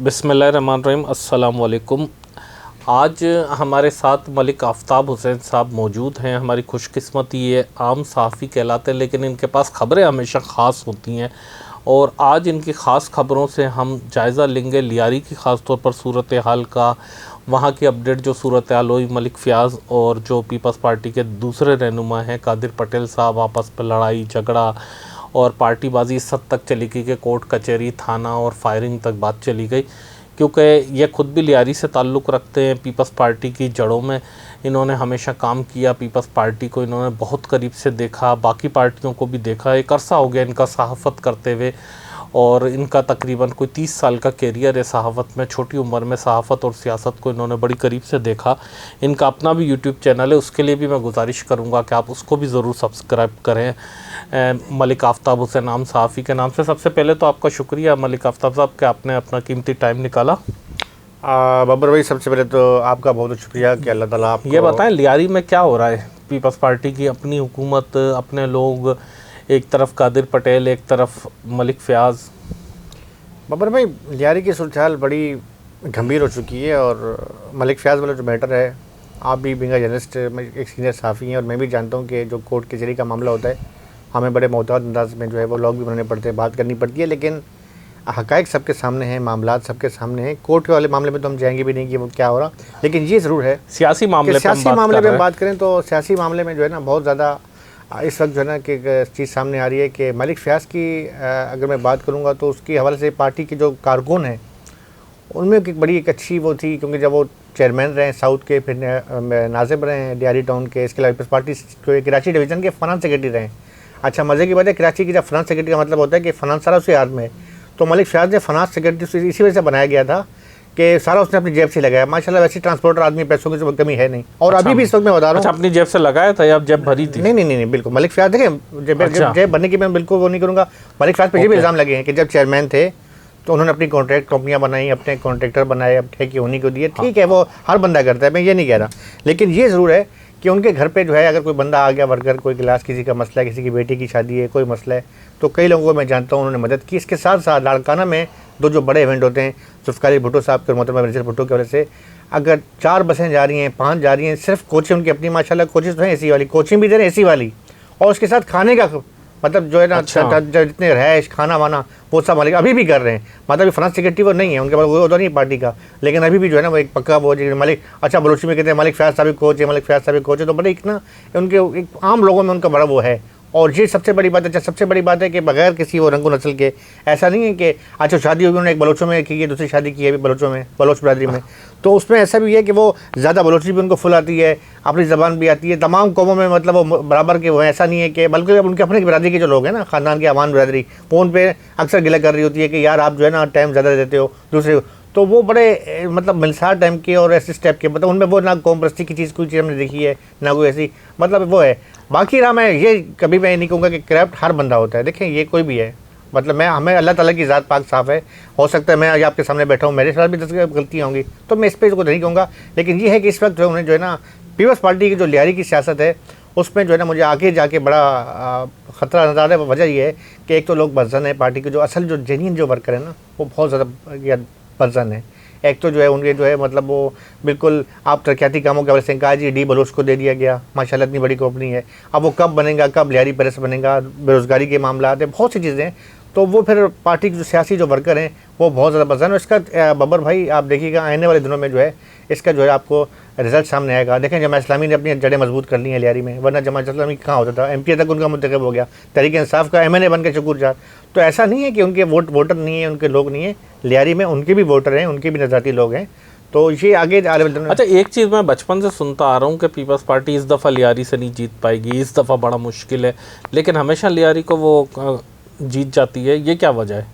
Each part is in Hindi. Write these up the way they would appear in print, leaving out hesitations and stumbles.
बिस्मिल्लाहिर्रहमानिर्रहीम, अस्सलाम वालेकुम। आज हमारे साथ मलिक आफ्ताब हुसैन साहब मौजूद हैं। हमारी खुशकिस्मती ये आम सहाफ़ी कहलाते हैं, लेकिन इनके पास ख़बरें हमेशा ख़ास होती हैं और आज इनकी ख़ास ख़बरों से हम जायज़ा लेंगे लियारी की ख़ास तौर पर सूरत हाल का, वहाँ की अपडेट जो सूरत हाल हुई। मलिक फ़याज़ और जो पीपल्स पार्टी के दूसरे रहनुमा हैं कादिर पटेल साहब, आपस में लड़ाई झगड़ा और पार्टीबाजी इस हद तक चली गई कि कोर्ट कचहरी थाना और फायरिंग तक बात चली गई, क्योंकि ये खुद भी लियारी से ताल्लुक़ रखते हैं। पीपल्स पार्टी की जड़ों में इन्होंने हमेशा काम किया, पीपल्स पार्टी को इन्होंने बहुत करीब से देखा, बाकी पार्टियों को भी देखा। एक अरसा हो गया इनका सहाफ़त करते हुए और इनका तकरीबन कोई 30 साल का कैरियर है सहाफ़त में। छोटी उम्र में सहाफ़त और सियासत को इन्होंने बड़ी करीब से देखा। इनका अपना भी यूट्यूब चैनल है, उसके लिए भी मैं गुजारिश करूँगा कि आप उसको भी ज़रूर सब्सक्राइब करें, मलिक आफ्ताब हुसैन आम सहाफ़ी के नाम से। सबसे पहले तो आपका शुक्रिया मलिक आफ्ताब साहब कि आपने अपना कीमती टाइम निकाला। बब्बर भाई, सबसे पहले तो आपका बहुत शुक्रिया कि अल्लाह ताला आपको। ये बताएं लियारी में क्या हो रहा है? पीपल्स पार्टी की अपनी हुकूमत, अपने लोग, एक तरफ कादिर पटेल, एक तरफ मलिक फ़याज़। बब्बर भाई, लियारी की सूरत बड़ी गंभीर हो चुकी है और मलिक फ़याज़ वाला जो मैटर है, आप भी बिंगा जर्नलिस्ट एक सीनियर सहाफ़ी हैं और मैं भी जानता हूँ कि जो कोर्ट कचहरी का मामला होता है, हमें बड़े मोहतात अंदाज में जो है वो लॉग भी बनाने पड़ते हैं, बात करनी पड़ती है, लेकिन हक़ाइक़ सबके सामने हैं, मामलात सबके सामने हैं। कोर्ट के वाले मामले में तो हम जाएंगे भी नहीं कि वो क्या हो रहा, लेकिन ये ज़रूर है सियासी मामले में बात करें तो सियासी मामले में जो है ना बहुत ज़्यादा इस वक्त जो है ना कि चीज़ सामने आ रही है कि मलिक फ़याज़ की अगर मैं बात करूँगा तो उसकी हवाले से पार्टी के जो कारकुन हैं उनमें एक बड़ी एक अच्छी वो थी, क्योंकि जब वो चेयरमैन रहे साउथ के, फिर नाजिब रहे हैं लियारी टाउन के, इसके अलावा पार्टी के कराची डिवीज़न के फ़ाइनेंस सेक्रेटरी रहे। अच्छा, मज़े की बात है, कराची की जब फ़ाइनेंस सेक्रेटरी का मतलब होता है कि फ़ाइनेंस सारा उसके हाथ में है, तो मलिक फ़याज़ ने फ़ाइनेंस सेक्रेटरी इसी वजह से बनाया गया था कि सारा उसने अपनी जेब से लगाया। माशाल्लाह वैसे ट्रांसपोर्टर आदमी, पैसों की कोई कमी है नहीं। और अभी भी इस वक्त मैं बता रहा हूँ। अपनी जेब से लगाया था या जेब भरी थी? नहीं, बिल्कुल मलिक फ़याज़ देखें, जेब भरने की मैं बिल्कुल वो नहीं करूँगा। मलिक फ़याज़ पे ये भी इल्ज़ाम लगे हैं कि जब चेयरमैन थे तो उन्होंने अपनी कॉन्ट्रैक्ट कंपनियां बनाई, अपने कॉन्ट्रैक्टर बनाए, अब ठेके उन्हीं को दिए। ठीक है, वो हर बंदा करता है, मैं ये नहीं कह रहा, लेकिन ये ज़रूर है कि उनके घर पे जो है अगर कोई बंदा आ गया, वर्कर, कोई क्लास, किसी का मसला है, किसी की बेटी की शादी है, कोई मसला है, तो कई लोगों को मैं जानता हूँ उन्होंने मदद की। इसके साथ साथ लाड़काना में दो जो बड़े इवेंट होते हैं, जुल्फ़िकार भुट्टो साहब के, मोहतरमा बेनज़ीर भुट्टो की वजह से अगर 4 बसें जा रही हैं, 5 जा रही हैं, सिर्फ कोचिंग उनकी अपनी, माशाल्लाह कोचिंग तो है एसी वाली, कोचिंग भी दे रहे हैं एसी वाली, और उसके साथ खाने का मतलब जो है ना, जितने रहायश, खाना वाना, वो सब मालिक अभी भी कर रहे हैं। मतलब फाइनेंस सेक्रेटरी वो नहीं है उनके पास, वो तो नहीं पार्टी का, लेकिन अभी भी जो है ना वो एक पक्का वो मालिक। अच्छा, बलोची में कहते हैं मलिक फ़याज़ साहब कोच है, मलिक फ़याज़ साहब कोच है, तो बड़े एक ना उनके एक आम लोगों में उनका बड़ा वो है। और ये सबसे बड़ी बात है, सबसे बड़ी बात है कि बगैर किसी वो रंगो नस्ल के, ऐसा नहीं है कि अच्छा शादी होगी उन्होंने एक बलोचों में की है, दूसरी शादी की है बलोचों में, बलोच बरादरी में, तो उसमें ऐसा भी है कि वो ज़्यादा बलोची भी उनको फुल आती है, अपनी ज़बान भी आती है, तमाम कौमों में मतलब वो बराबर के वो हैं। ऐसा नहीं है कि, बल्कि उनके अपने बरादरी के जो लोग हैं ना, ख़ानदान के अवान बरादरी, वो उन पर अक्सर गिला कर रही होती है कि यार आप जो है ना टाइम ज़्यादा देते हो दूसरे, तो वो बड़े मतलब मिलसार टाइम के और ऐसे स्टेप के, मतलब उनमें वो ना कौम परस्ती की चीज़ कोई चीज़ हमने देखी है, ना कोई ऐसी मतलब वो है। बाकी रहा, मैं ये कभी मैं नहीं कहूँगा कि करप्ट हर बंदा होता है। देखें, ये कोई भी है, मतलब मैं हमें अल्लाह ताला की ज़ात पाक साफ़ है, हो सकता है मैं आज आपके सामने बैठा हूँ, मेरे साथ भी 10 गलतियाँ होंगी, तो मैं इस पर को नहीं कहूँगा, लेकिन ये है कि इस वक्त जो उन्हें जो है ना पीपल्स पार्टी की जो लियारी की सियासत है उसमें जो है ना मुझे आगे जाके बड़ा ख़तरा नज़र आता है। वजह ये है कि एक तो लोग बर्जन है पार्टी के, जो असल जो जेन्युइन जो वर्कर है ना वो बहुत ज़्यादा बर्जन है। एक तो जो है उनके जो है मतलब वो बिल्कुल आप तरक्याती कामों के वजह से कहा जी डी बलोच को दे दिया गया, माशाल्लाह इतनी बड़ी कंपनी है, अब वो कब बनेगा, कब लियारी प्रेस बनेगा, बेरोज़गारी के मामला है, बहुत सी चीज़ें हैं। तो वो फिर पार्टी के जो सियासी जो वर्कर हैं वो बहुत ज़्यादा पसंद है। इसका बब्बर भाई आप देखिएगा आने वाले दिनों में जो है इसका जो है आपको रिजल्ट सामने आएगा। देखें, जमात इस्लामी ने अपनी जड़ें मजबूत कर ली हैं लियारी में, वरना जमात इस्लामी कहाँ होता था, एमपी तक उनका मुंतखब हो गया, तहरीक इंसाफ का एमएनए बन के शुक्रचार। तो ऐसा नहीं है कि उनके वोटर नहीं है, उनके लोग नहीं है, लियारी में उनके भी वोटर हैं, उनके भी नज़ाती लोग हैं, तो ये आगे आने वाले। अच्छा, एक चीज़ मैं बचपन से सुनता आ रहा हूँ कि पीपल्स पार्टी इस दफ़ा लियारी से नहीं जीत पाएगी, इस दफ़ा बड़ा मुश्किल है, लेकिन हमेशा लियारी को वो जीत जाती है, ये क्या वजह है?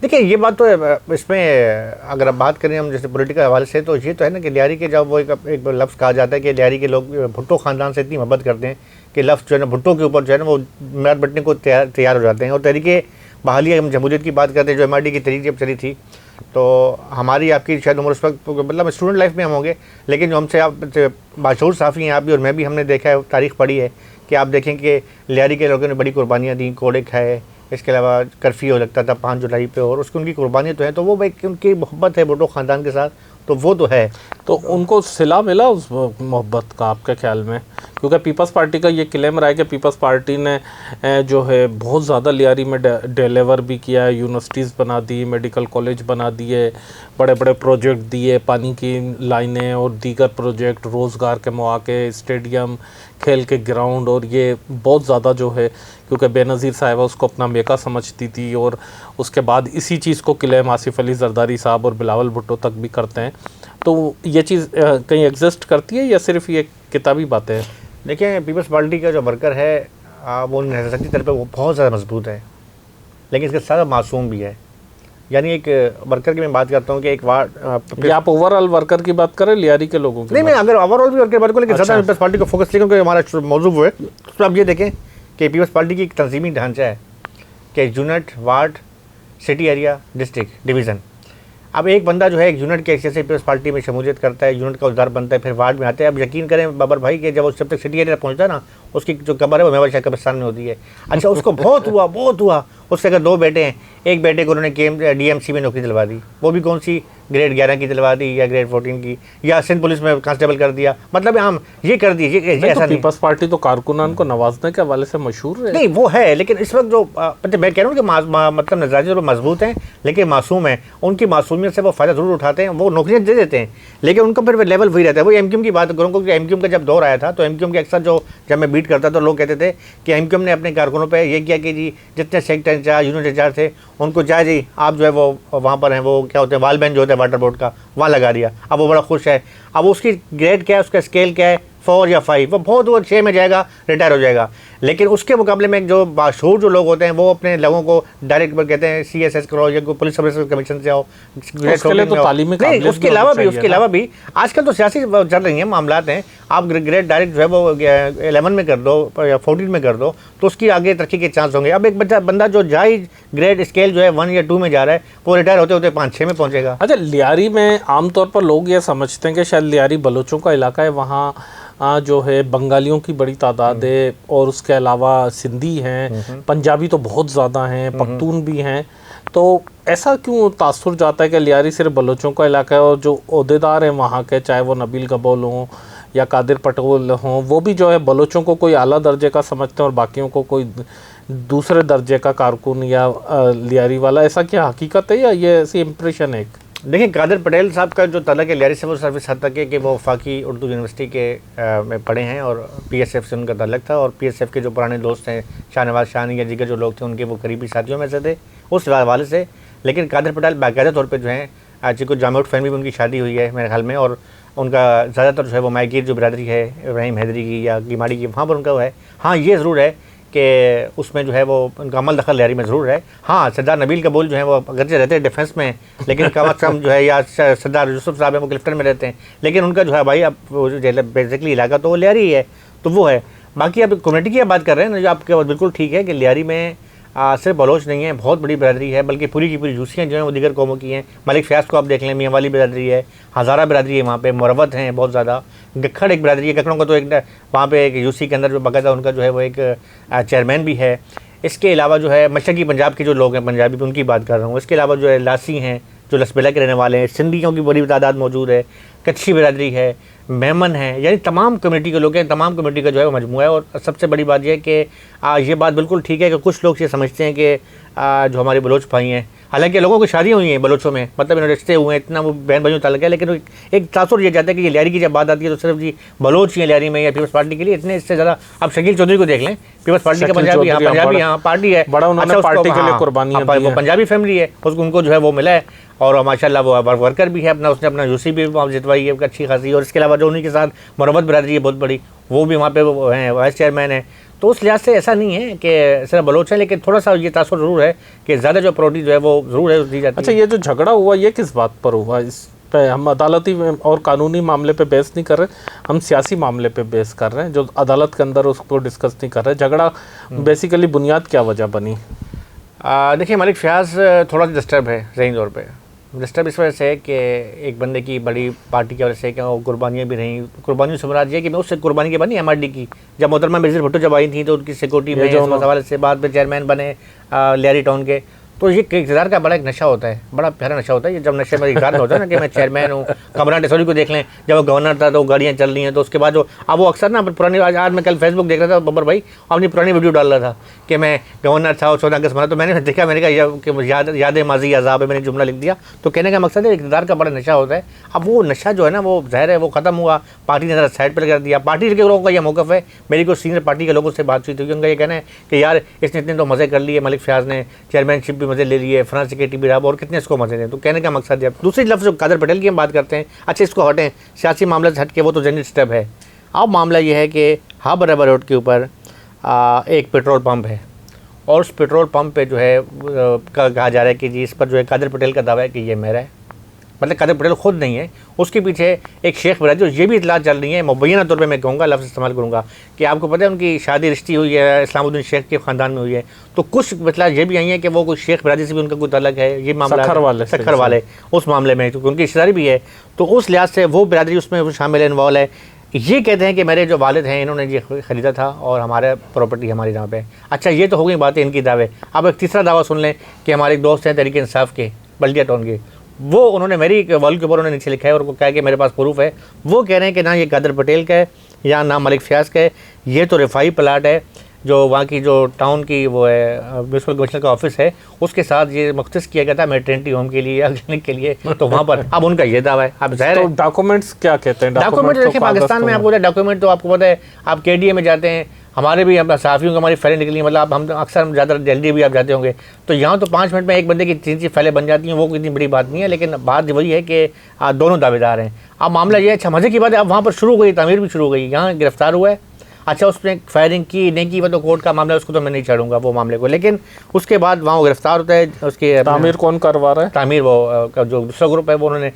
देखिए, ये बात तो इसमें अगर आप बात करें हम जैसे पॉलिटिकल हवाले से, तो ये तो है ना कि लियारी के जब वो एक लफ्ज़ कहा जाता है कि लियारी के लोग भुट्टो ख़ानदान से इतनी मोहब्बत करते हैं कि लफ्ज़ जो है ना भुट्टो के ऊपर जो है ना वो मैट बटने को तैयार हो जाते हैं। और तरीके बहाली हम जमहूरियत की बात करते हैं, जो MRD की तहरीक जब चली थी, तो हमारी आपकी शायद उम्र उस वक्त मतलब स्टूडेंट लाइफ में हम होंगे, लेकिन जो हमसे आप मशहूर सहाफ़ी हैं आप भी और मैं भी, हमने देखा है, तारीख़ पढ़ी है कि आप देखें कि लियारी के लोगों ने बड़ी कुर्बानियाँ दी, कोड़े खाए, इसके अलावा कर्फ्यू लगता था 5 जुलाई पे, और उसकी उनकी कुर्बानी तो है, तो वो भाई उनकी मोहब्बत है भुट्टो ख़ानदान के साथ, तो वो तो है। तो उनको सिला मिला उस मोहब्बत का आपके ख्याल में? क्योंकि पीपल्स पार्टी का ये क्लेम रहा है कि पीपल्स पार्टी ने जो है बहुत ज़्यादा लियारी में डिलीवर भी किया है, यूनिवर्सिटीज़ बना दी, मेडिकल कॉलेज बना दिए, बड़े बड़े प्रोजेक्ट दिए, पानी की लाइनें और दीगर प्रोजेक्ट, रोज़गार के मौके, स्टेडियम, खेल के ग्राउंड, और ये बहुत ज़्यादा जो है, क्योंकि बेनज़ीर साहिबा उसको अपना मेका समझती थी, और उसके बाद इसी चीज़ को क्लेम आसिफ अली जरदारी साहब और बिलावल भुट्टो तक भी करते हैं। तो ये चीज़ कहीं एग्जिस्ट करती है या सिर्फ ये किताबी बातें हैं? देखिए, पीपल्स पार्टी का जो वर्कर है वो नेसेसिटी तरफ पे वो बहुत ज़्यादा मजबूत है, लेकिन इसके साथ मासूम भी है। यानी एक वर्कर की मैं बात करता हूँ कि एक वार्ड, आप ओवरऑल वर्कर की बात करें, लियारी के लोगों की? नहीं, मैं अगर ओवरऑल भी वर्कर बात करूँ, लेकिन ज़्यादा पीपल्स पार्टी को फोकस लेकिन क्योंकि हमारा मौजूद हुए, तो आप ये देखें कि पीपल्स पार्टी की एक तंजीमी ढांचा है कि unit, ward, city area, district, division. अब एक बंदा जो है एक यूनिट के हिस्से से पीपल्स पार्टी में शमूलियत करता है, यूनिट का उद्धार बनता है, फिर वार्ड में आते हैं। अब यकीन करें बाबर भाई कि जब तक सिटी एरिया पहुंचता है ना, उसकी जो कब्र है वो मेवाड़ शाह कब्रिस्तान में होती है। अच्छा, उसको बहुत हुआ, उसके अगर 2 बेटे हैं, एक बेटे को उन्होंने DMC में नौकरी दिलवा दी, वो भी कौन सी ग्रेड 11 की दिलवा दी या ग्रेड 14 की, या सिंध पुलिस में कांस्टेबल कर दिया। मतलब हम ये कर दी, ऐसा नहीं। पीपल्स पार्टी तो कारकुनान को नवाजने के हवाले से मशहूर है। नहीं, वो है, लेकिन इस वक्त जो मैं कह रहा हूँ कि मतलब नजरिए जो मजबूत हैं लेकिन मासूम है, उनकी मासूमियत से वो फ़ायदा जरूर उठाते हैं, वो नौकरियाँ दे देते हैं, लेकिन उनका फिर लेवल वही रहता है। वो MQM की बात करूँ, क्योंकि MQM का जब दौर आया था, तो MQM के अक्सर जब मैं बीट करता तो लोग कहते थे कि MQM ने अपने कारकुनों पे ये किया कि जी जितने सेक्टर इंचार्ज, यूनिट इंचार्ज थे, उनको चाहे जी आप जो है वो वहाँ पर हैं, वो क्या होते हैं, वाल बेंच जो होता है वाटर बोर्ड का, वहाँ लगा दिया। अब वो बड़ा खुश है। अब उसकी ग्रेड क्या है, उसका स्केल क्या है, 4 या 5, वो 6 में जाएगा, रिटायर हो जाएगा। लेकिन उसके मुकाबले में जो मशहूर जो लोग होते हैं, वो अपने लोगों को डायरेक्ट कहते हैं CSS करो या पुलिस सर्विस कमीशन से आओ, उसके अलावा भी आजकल तो सियासी चल रही हैं, मामलात हैं। आप ग्रेड डायरेक्ट जो है वो 11 में कर दो या 14 में कर दो, तो उसकी आगे तरक्की के चांस होंगे। अब एक बंदा जो जाए ग्रेड स्केल जो है 1 या 2 में जा रहा है, वो रिटायर होते होते 5-6 में पहुंचेगा। अच्छा, लियारी में आमतौर पर लोग ये समझते हैं कि शायद लियारी बलोचों का इलाका है, वहाँ जो है बंगालियों की बड़ी तादाद है, और उसके अलावा सिंधी हैं, पंजाबी तो बहुत ज़्यादा हैं, पख्तून भी हैं। तो ऐसा क्यों तासुर जाता है कि लियारी सिर्फ बलोचों का इलाका है, और जो ओहदेदार हैं वहाँ के, चाहे वो नबील गबोल हों या कादिर पटोल हों, वो भी जो है बलोचों को कोई आला दर्जे का समझते हैं और बाकियों को कोई दूसरे दर्जे का कारकुन या लियारी वाला? ऐसा क्या हकीकत है या ये ऐसी इम्प्रेशन है? देखिए, कादिर पटेल साहब का जो ताल्लुक है लियारी से, वो सर्विस हद तक है कि वो वफाकी उर्दू यूनिवर्सिटी के में पढ़े हैं, और PSF से उनका ताल्लुक था, और PSF के जो पुराने दोस्त हैं, शाहनवाज शानी या दीगर जो लोग थे, उनके वो करीबी साथियों में से थे उस हवाले से। लेकिन कादिर पटेल बाकायदा तौर पर जो हैं, आज को जामुत फैमिली में उनकी शादी हुई है मेरे ख्याल में, और उनका ज़्यादातर जो है वो मायगीर जो बरादरी है इब्राहिम हैदरी की या गिमाड़ी की, वहाँ पर उनका है। हाँ, ये ज़रूर है कि उसमें जो है वो उनका अमल दखल लियारी में ज़रूर है। हाँ, सरदार नबील कबूल जो है वो अगरचे रहते हैं डिफेंस में, लेकिन कम अज़ कम जो है, या सरदार यूसुफ साहब है वो क्लिफ्टन में रहते हैं, लेकिन उनका जो है भाई अब बेसिकली इलाका तो वो लियारी है, तो वो है। बाकी अब कम्युनिटी की बात कर रहे हैं ना, जो आपके बिल्कुल ठीक है कि लियारी में सिर्फ बलोच नहीं है, बहुत बड़ी बरादरी है, बल्कि पूरी की पूरी यूसियाँ जो हैं वो दीगर कौमों की हैं। मलिक फ़याज़ को आप देख लें, मियाँ वाली बरादरी है, हज़ारा बरादरी है, वहाँ पे मुरवत हैं बहुत ज़्यादा, गखड़ एक बरादरी है, गखड़ों का तो एक वहाँ पे एक यूसी के अंदर जो बाकायदा उनका जो है वो एक चेयरमैन भी है। इसके अलावा जो है मशरक़ी पंजाब के जो लोग हैं, पंजाबी, उनकी बात कर रहा हूँ। इसके अलावा जो है लासी हैं जो लसबेला के रहने वाले हैं, सिंधियों की बड़ी तादाद मौजूद है, कच्छी बरादरी है, मेमन है, यानी तमाम कम्युनिटी के लोग हैं, तमाम कम्युनिटी का जो है वो मजमूआ है। और सबसे बड़ी बात यह है कि ये बात बिल्कुल ठीक है कि कुछ लोग ये समझते हैं कि जो हमारे बलोच भाई हैं, हालांकि लोगों की शादियाँ हुई हैं बलोचों में, मतलब इन्होंने रिश्ते हुए हैं, इतना वो बहन भाइयों ताल्लुक है, लेकिन एक तासुर ये जाता है कि ये लियारी की जब बात आती है तो सिर्फ जी बलोच ही है लियारी में या पीपल्स पार्टी के लिए, इतने इससे ज़्यादा। आप शकील चौधरी को देख लें, पीपल्स पार्टी का पंजाबी यहाँ पार्टी है, बड़ा उन्होंने पार्टी के लिए कुर्बानी, वो पंजाबी फैमिली है, उसको उनको जो है वो मिला है, और माशाल्लाह वो वर्कर भी है अपना, उसने अपना यूसी भी जितवाई है अच्छी खासी। और इसके अलावा जो उन्हीं के साथ मुरवत बरादरी है बहुत बड़ी, वो भी वहाँ पे वो हैं, वाइस चेयरमैन है। तो उस लिहाज से ऐसा नहीं है कि सिर्फ बलोच है, लेकिन थोड़ा सा ये तासुर ज़रूर है कि ज़्यादा जो प्रायोरिटी जो है वो ज़रूर है दी जाती है। अच्छा, ये जो झगड़ा हुआ ये किस बात पर हुआ? इस पे हम अदालती और कानूनी मामले पे बहस नहीं कर रहे, हम सियासी मामले पे बहस कर रहे हैं, जो अदालत के अंदर उसको डिस्कस नहीं कर रहे। झगड़ा बेसिकली बुनियाद क्या वजह बनी? देखिए, मलिक फ़याज़ थोड़ा सा डिस्टर्ब है ज़हनी तौर पे, डिस्टर्ब इस वजह से है कि एक बंदे की बड़ी पार्टी की वजह से क्या कुर्बानियाँ भी रहीं। कुर्बानियों से मुराद ये कि मैं उससे कुर्बानी की बनी MRD की, जब मोहतरमा बेनज़ीर भुट्टो जब आई थी तो उनकी सिक्योरिटी में उस हवाले से बाद में चेयरमैन बने लियारी टाउन के। तो ये इक़्तिदार का बड़ा एक नशा होता है, बड़ा प्यारा नशा होता है। ये जब नशे में इक़रार में होता है ना कि मैं चेयरमैन हूँ। कमरान टेसोरी को देख लें, जब वो गवर्नर था तो गाड़ियाँ चल रही हैं, तो उसके बाद जो अब वो अक्सर ना पुरानी, आज मैं कल फेसबुक देख रहा था, बब्बर भाई अपनी पुरानी वीडियो डाल रहा था कि मैं गवर्नर था और 14 अगस्त मना, तो मैंने देखा, मैंने कहा याद माजी अजाब है, मैंने जुमला लिख दिया। तो कहने का मकसद है इक़्तिदार का बड़ा नशा होता है। अब वो नशा जो है ना वो ज़ाहिर है वो ख़त्म हुआ, पार्टी ने ज़रा साइड पर कर दिया। पार्टी के लोगों का यह मौक़िफ़ है। मेरी कुछ सीनियर पार्टी के लोगों से बातचीत हुई, उनका ये कहना है कि यार इसने इतने तो मज़े कर लिए, मलिक फयाज़ ने चेयरमैनशिप भी मज़े ले लिए, सेक्रेटरी भी रहा, और कितने इसको मजे दें। तो कहने का मकसद है। दूसरी लफ्ज़ जो कादर पटेल की हम बात करते हैं, अच्छा इसको हटें, सियासी मामले से हट के वो तो जनरल स्टेप है। अब मामला ये है कि हाबर रबर रोड के ऊपर एक पेट्रोल पंप है और उस पेट्रोल पंप पे जो है कहा जा रहा है कि जी इस पर जो है कादर पटेल का दावा है कि ये मेरा है। मतलब कादर पटेल खुद नहीं है, उसके पीछे एक शेख बिरादरी, और ये भी इतला चल रही है, मुबैना तौर पे मैं कहूँगा, लफ्ज़ इस्तेमाल करूँगा कि आपको पता है उनकी शादी रिश्ती हुई है इस्लामुद्दीन शेख के ख़ानदान में हुई है। तो कुछ मतलब ये भी आई है कि वो कोई शेख बिरादरी से भी उनका कोई तल्लुक़ है। ये मामला सखर वाले उस मामले में, क्योंकि उनकी रिश्तेदारी भी है, तो उस लिहाज से वो बिरादरी उसमें शामिल है, इन्वॉल्व है। ये कहते हैं कि मेरे जो वालिद हैं इन्होंने ये ख़रीदा था और हमारा प्रॉपर्टी हमारी यहाँ पे। अच्छा ये तो हो गई बातें इनकी दावे। अब एक तीसरा दावा सुन लें कि हमारे एक दोस्त हैं तहरीक इंसाफ के, बल्दिया टाउन के, वो उन्होंने मेरी वॉल के ऊपर उन्होंने नीचे लिखा है और वो कहा कि मेरे पास प्रूफ है। वो कह रहे हैं कि ना ये कादर पटेल का है या ना मलिक फयाज़ का है, ये तो रिफाई प्लाट है जो वहाँ की जो टाउन की वो है म्यूनसिपल कमिश्नर का ऑफिस है, उसके साथ ये मुख्तस किया गया था मैटरनिटी होम के लिए या क्लिनिक के लिए। तो वहाँ पर अब उनका ये दावा है। अब ज़ाहिर है डॉक्यूमेंट्स क्या कहते हैं? डॉक्यूमेंट देखिए पाकिस्तान में आपको डॉक्यूमेंट तो आपको पता है, आप KDA में जाते हैं, हमारे भी अब सहाफ़ियों की हमारी फाइलें निकली, मतलब हम अक्सर ज़्यादा जल्दी भी आप जाते होंगे, तो यहाँ तो 5 मिनट में एक बंदे की 3 फाइलें बन जाती हैं। वो इतनी बड़ी बात नहीं है, लेकिन बात वही है कि दोनों दावेदार हैं। अब मामला ये अच्छा मज़े की बात है, अब वहाँ पर शुरू हो गई, तामीर भी शुरू हो गई, यहाँ गिरफ्तार हुआ है। अच्छा उसने फायरिंग की नहीं की वो तो कोर्ट का मामला है, उसको तो मैं नहीं छाड़ूंगा वो मामले को, लेकिन उसके बाद वहाँ गिरफ्तार होता है। उसके तामीर कौन करवा रहा है? तामीर वो जो दूसरा ग्रुप है वो उन्होंने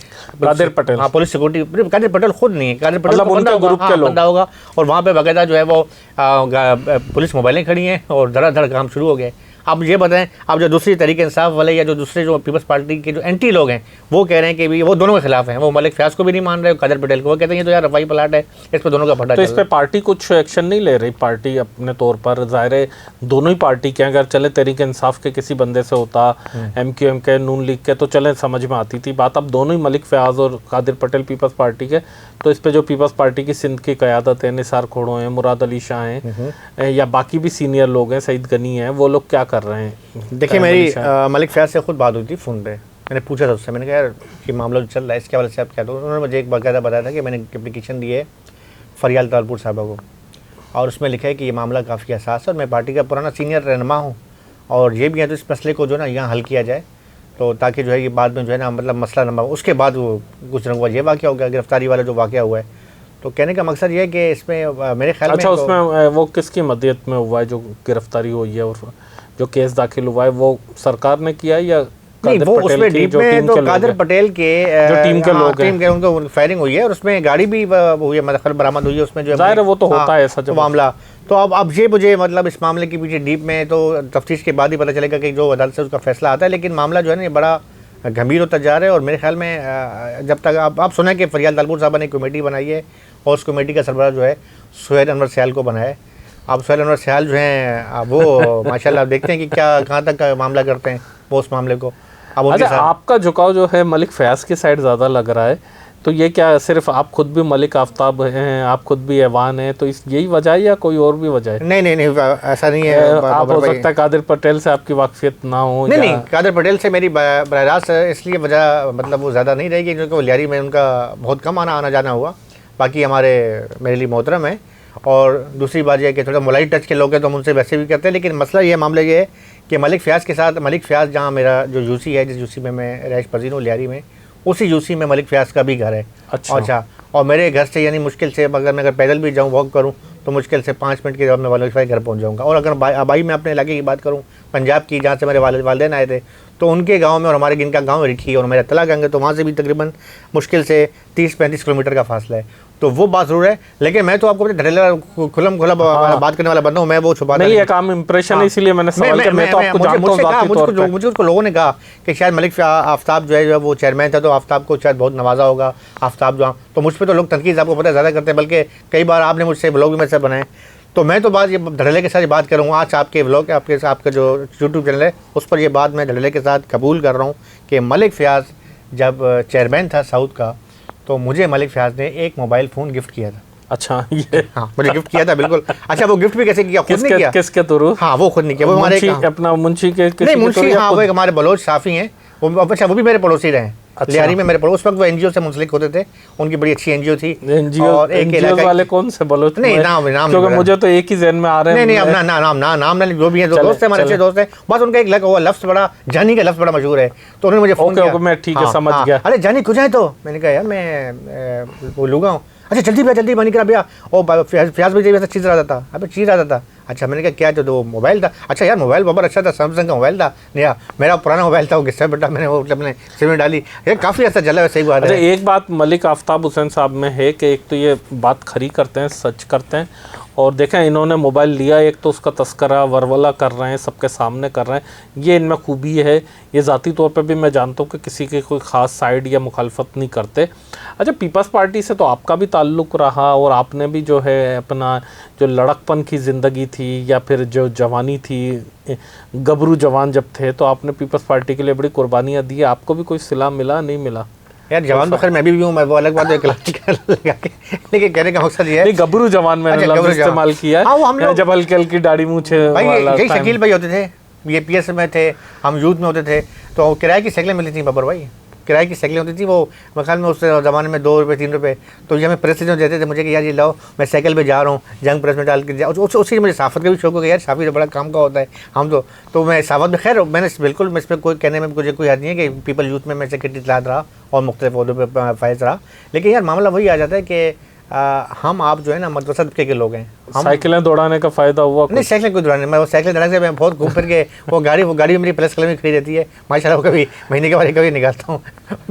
कादिर पटेल, हाँ पुलिस सिक्योरिटी, कादिर पटेल खुद नहीं है, कादिर पटेल मतलब उनका ग्रुप के लोग होगा। और वहाँ पे बाकायदा जो है वो पुलिस मोबाइलें खड़ी हैं और धड़ाधड़ काम शुरू हो गए। अब ये बताएं, अब जो दूसरी तरीके इंसाफ वाले या जो दूसरे जो पीपल्स पार्टी के जो एंटी लोग हैं वो कह रहे हैं कि भी वो दोनों के खिलाफ हैं। वो मलिक फयाज़ को भी नहीं मान रहे, कादर पटेल को, वो कहते हैं ये तो यार रफाई प्लाट है, इस पर दोनों का फटा। तो इस पर पार्टी कुछ एक्शन नहीं ले रही? पार्टी अपने तौर पर, ज़ाहिर है दोनों ही पार्टी के, अगर चले तहरीक इंसाफ के किसी बंदे से होता, MQM के, नून लीग के, तो चले समझ में आती थी बात। अब दोनों ही मलिक फयाज़ और कादिर पटेल पीपल्स पार्टी के, तो इस पर जो पीपल्स पार्टी की सिंध की क़यादत है, निसार खोड़ो हैं, मुराद अली शाह हैं, या बाकी भी सीनियर लोग हैं, सईद गनी हैं, वो लोग क्या कर रहे हैं? देखिए मेरी मलिक फयाज़ से खुद बात हुई थी फ़ोन पे, मैंने पूछा था उससे, मैंने कहा यार कि मामला जो चल रहा है इसके हवाले से आप क्या दो। उन्होंने मुझे एक बाकायदा बताया था कि मैंने एप्लीकेशन दी है फरियाल तालपुर साहबा को, और उसमें लिखा है कि ये मामला काफ़ी हसास है और मैं पार्टी का पुराना सीनियर रहनुमा हूँ, और ये भी है तो इस मसले को जो है ना यहाँ हल किया जाए, तो ताकि जो है ये बाद में जो है ना मतलब मसला नंबर। उसके बाद वो कुछ दिनों बाद ये वाक़या हो गया, गिरफ्तारी वाला जो वाक़या हुआ है। तो कहने का मकसद ये है कि इसमें मेरे ख्याल में अच्छा उसमें वो किसकी मदद में हुआ है जो गिरफ्तारी हुई है और जो केस दाखिल हुआ है, वो सरकार ने किया है या नहीं? वो उसमें डीप में तो कादर पटेल के जो टीम के लोग हैं, उनको फायरिंग हुई है और उसमें गाड़ी भी हुई है, मतलब बरामद हुई है उसमें जो है वो तो होता है ऐसा मामला। तो अब ये मुझे मतलब इस मामले के पीछे डीप में तो तफ्तीश के बाद ही पता चलेगा कि जो अदालत से उसका फैसला आता है, लेकिन मामला जो है ना ये बड़ा गंभीर होता जा रहा है। और मेरे ख्याल में जब तक आप सुना कि फरियाल तालपुर साहब ने कमेटी बनाई है और उस कमेटी का सरबराह जो है सुहेल अनवर सयाल को बनाया है। अब सुहेल अनवर सयाल जो हैं वो माशाल्लाह देखते हैं कि क्या कहाँ तक मामला करते हैं वो उस मामले को। अब अच्छा आपका झुकाव जो है मलिक फयाज़ की साइड ज़्यादा लग रहा है, तो ये क्या सिर्फ आप खुद भी मलिक आफ्ताब हैं, आप खुद भी ऐवान हैं, तो इस यही वजह है या कोई और भी वजह है? नहीं ऐसा नहीं है। आप हो सकता है कादिर पटेल से आपकी वाकफियत ना हो। नहीं कादिर पटेल से मेरी बराह रास्त इसलिए वजह मतलब वो ज़्यादा नहीं रहेगी क्योंकि वो लियारी में उनका बहुत कम आना जाना हुआ, बाकी हमारे मेरे लिए मोहतरम है। और दूसरी बात यह है कि थोड़ा मुलाई टच के लोग हैं तो हम उनसे वैसे भी करते हैं, लेकिन मसला ये मामला ये है कि मलिक फयाज़ के साथ, मलिक फयाज़ जहाँ मेरा जो यूसी है, जिस यूसी में मैं रहायश पजीर हूँ लियारी में, उसी यूसी में मलिक फयाज़ का भी घर है। अच्छा और मेरे घर से यानी मुश्किल से अगर मैं पैदल भी जाऊँ वॉक करूँ तो मुश्किल से 5 मिनट के जवाब में मलिक फयाज़ घर पहुँच जाऊँगा। और अगर आबाई में अपने इलाके की बात करूँ, पंजाब की, जहाँ से मेरे वालिदैन आए थे, तो उनके गांव में और हमारे जिनका गांव रिखी और मेरा तला गंग है, तो वहाँ से भी तकरीबन मुश्किल से 30-35 किलोमीटर का फासला है। तो वो बात जरूर है। लेकिन मैं तो आपको ढलेला खुला बात करने वाला बंदा हूँ, मैं वो छुपाता नहीं। एक आम इंप्रेशन है, इसीलिए मैंने सवाल किया। मैं तो आपको जानता हूं जाती तौर पे। मुझे उसको लोगों ने कहा कि शायद मलिक आफ्ताब जो है वो चेयरमैन था, तो आफ्ताब को शायद बहुत नवाजा होगा आफ्ताब जो, तो मुझ पर तो लोग तनकीद आपको पता है ज़्यादा करते हैं, बल्कि कई बार आपने मुझसे ब्लॉग भी मेरे से बनाए। तो मैं तो बात ये धड़ल्ले के साथ बात करूँगा आज आपके व्लॉग आपका जो यूट्यूब चैनल है उस पर ये बात मैं धड़ल्ले के साथ कबूल कर रहा हूँ कि मलिक फ़याज़ जब चेयरमैन था साउथ का, तो मुझे मलिक फ़याज़ ने एक मोबाइल फ़ोन गिफ्ट किया था। अच्छा, ये हाँ मुझे गिफ्ट किया था, बिल्कुल। अच्छा वो गिफ्ट भी कैसे किया? खुद नहीं किया। किसके थ्रू? हाँ वो खुद नहीं किया, वो हमारे अपना मुंशी के नहीं, मुंशी हाँ वो एक हमारे बलोच साफ़ी हैं वो। अच्छा वो भी मेरे पड़ोसी रहे हैं। अच्छा। लियारी में मेरे पड़ोस, उस वक्त वो एनजीओ से मुंसलिक होते थे, उनकी बड़ी अच्छी एनजीओ थी। और एक इलाके वाले कौन से बलोच? नहीं नाम क्योंकि मुझे तो एक ही जहन में आ रहे हैं। नहीं अब नाम जो भी है, दोस्त है हमारे अच्छे दोस्त हैं। बस उनका एक लफ्ज़ बड़ा जानी का लफ्ज़ बड़ा मशहूर है, तो उन्होंने मुझे फोन किया। मैं ठीक है समझ गया। अरे जानी कुछ है, तो मैंने कहा यार मैं बोलूँगा हूँ। अच्छा जल्दी बनी करा भैया, ओ फ़याज़ भाई वैसा चीज़ रहा था, अबे चीज़ रहा था। अच्छा मैंने कहा क्या? तो मोबाइल था। अच्छा यार मोबाइल बहुत अच्छा था, सैमसंग का मोबाइल था। नहीं मेरा पुराना मोबाइल था, वो किस्सा बेटा मैंने वो अपने सिम में डाली, ये काफ़ी अच्छा चला है। सही बात है। एक बात मलिक आफ्ताब हुसैन साहब में है कि एक तो ये बात खरी करते हैं, सच करते हैं, और देखें इन्होंने मोबाइल लिया, एक तो उसका तस्करा वरवला कर रहे हैं, सबके सामने कर रहे हैं, ये इनमें खूबी है। ये ज़ाती तौर पे भी मैं जानता हूँ कि किसी के कोई ख़ास साइड या मुखालफत नहीं करते। अच्छा पीपल्स पार्टी से तो आपका भी ताल्लुक़ रहा, और आपने भी जो है अपना जो लड़कपन की ज़िंदगी थी या फिर जो जवानी थी, गबरू जवान जब थे, तो आपने पीपल्स पार्टी के लिए बड़ी कुर्बानियाँ दी। आपको भी कोई सिला मिला नहीं मिला? यार जवान तो खैर मैं भी हूँ, मैं वो अलग बात है, लेकिन कहने का मकसद ये है गबरू जवान मैंने लफ्ज़ इस्तेमाल किया है, जब हल्की हल्की दाढ़ी मूंछे वाला। यही शकील भाई होते थे, ये पीएस में थे, हम यूथ में होते थे, तो किराए की साइकिलें मिलती थी बब्बर भाई, किराए की साइकिलें होती थी। वो मकान में उस ज़माने में 2 रुपये 3 रुपये, तो ये हमें प्रेस जो देते थे मुझे कि यार ये लाओ, मैं साइकिल पे जा रहा हूँ, जंग प्रेस में डाल के जाओ। उसी मुझे साफ़त का भी शौक हो गया यार, साफ़ी तो बड़ा काम का होता है। हम तो मैं साफ़त में खैर मैंने बिल्कुल मैं इस पर कोई कहने में मुझे कोई याद नहीं है कि पीपल यूथ में मैं सेक्रेटरी इत्तलात रहा और मुख्तलिफ ओहदों पर फायज रहा। लेकिन यार मामला वही आ जाता है कि हम आप जो है ना मदरसा तबके के लोग हैं। साइकिलें दौड़ाने का फ़ायदा हुआ? नहीं साइकिलें कोई दौड़ाने, मैं वो साइकिलें दौड़ाने से मैं बहुत घूम फिर के वो गाड़ी मेरी प्लस कलर में खड़ी रहती है माशाल्लाह। वो कभी महीने के बाद कभी निकालता हूँ,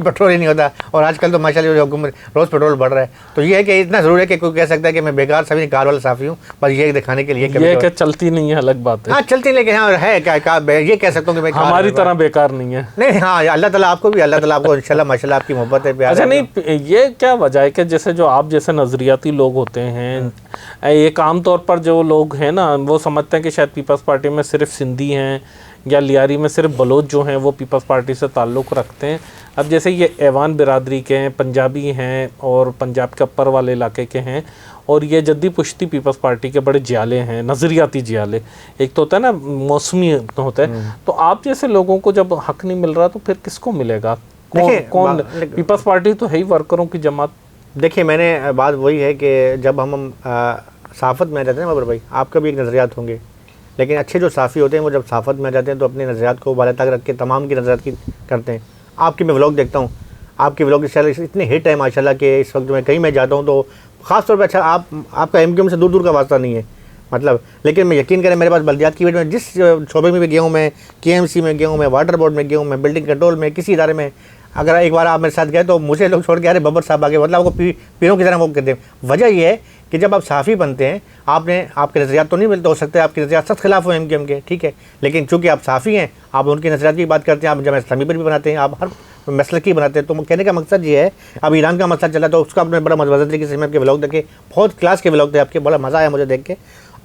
पेट्रोल ही नहीं होता। और आजकल तो माशाल्लाह रोज़ पेट्रोल बढ़ रहा है। तो ये है कि इतना ज़रूर है कि कोई कह सकता है कि मैं बेकार सभी कार वाला साफ़ी हूँ, बस ये दिखाने के लिए कि चलती नहीं है, अलग बात है। हाँ चलती, लेकिन हाँ है क्या ये कह सकता हूँ कि हमारी तरह बेकार नहीं है। नहीं हाँ अल्लाह ताला आपको भी, अल्लाह ताला आपको इंशाल्लाह माशाल्लाह आपकी मोहब्बत है, प्यार। अच्छा नहीं ये क्या वजह है कि जैसे जो आप जैसे नज़रियाती लोग होते हैं, एक आम तौर पर जो लोग हैं ना वो समझते हैं कि शायद पीपल्स पार्टी में सिर्फ सिंधी हैं या लियारी में सिर्फ बलोच जो हैं वो पीपल्स पार्टी से ताल्लुक़ रखते हैं। अब जैसे ये ऐवान बिरादरी के हैं, पंजाबी हैं और पंजाब के अपर वाले इलाके के हैं, और ये जद्दी पुश्ती पीपल्स पार्टी के बड़े जियाले हैं, नज़रियाती जियाले। एक तो होता है ना मौसमी होता है, तो आप जैसे लोगों को जब हक नहीं मिल रहा तो फिर किसको मिलेगा? कौन? पीपल्स पार्टी तो है ही वर्करों की जमात। देखिए मैंने बात वही है कि जब हम साफ़त में आ जाते हैं बाबर भाई, आपका भी एक नज़रियात होंगे, लेकिन अच्छे जो साफ़ी होते हैं वो जब साफ़त में आ जाते हैं तो अपने नज़रियात को बाला तक रख के तमाम की नज़रियात की करते हैं। आपके मैं व्लॉग देखता हूँ, आपके व्लॉग इतने हिट है माशाल्लाह कि इस वक्त मैं कहीं मैं जाता हूँ तो ख़ास तौर पर अच्छा आपका एमक्यूएम से दूर का वास्ता नहीं है मतलब, लेकिन मैं यकीन करें मेरे पास बल्दियात की में जिस शोबे में भी गया हूँ, मैं KMC में गया हूँ, मैं वाटर बोर्ड में गया हूँ, मैं बिल्डिंग कंट्रोल में किसी इदारे में, अगर एक बार आप मेरे साथ गए तो मुझे लोग छोड़ के अरे बब्बर साहब आगे, मतलब आपको पीरों की तरह वो कहते हैं। वजह यह है कि जब आप साफ़ी बनते हैं आपके नज़रियात तो नहीं मिलते, हो सकते हैं आपके नज़रियात सख्त खिलाफ हो MQM के, ठीक है, लेकिन चूँकि आप साफ़ी हैं आप उनके नज़रियात की बात करते हैं, आप जब इस्लामी पर भी बनाते हैं, आप हर मसल की बनाते हैं। तो कहने का मकसद ये है, अब ईरान का मसला चला तो उसका आपने बड़ा मज़े तरीके से मैं आपके व्लॉग देखे, बहुत क्लास के व्लॉग थे आपके, बड़ा मज़ा आया मुझे देख के।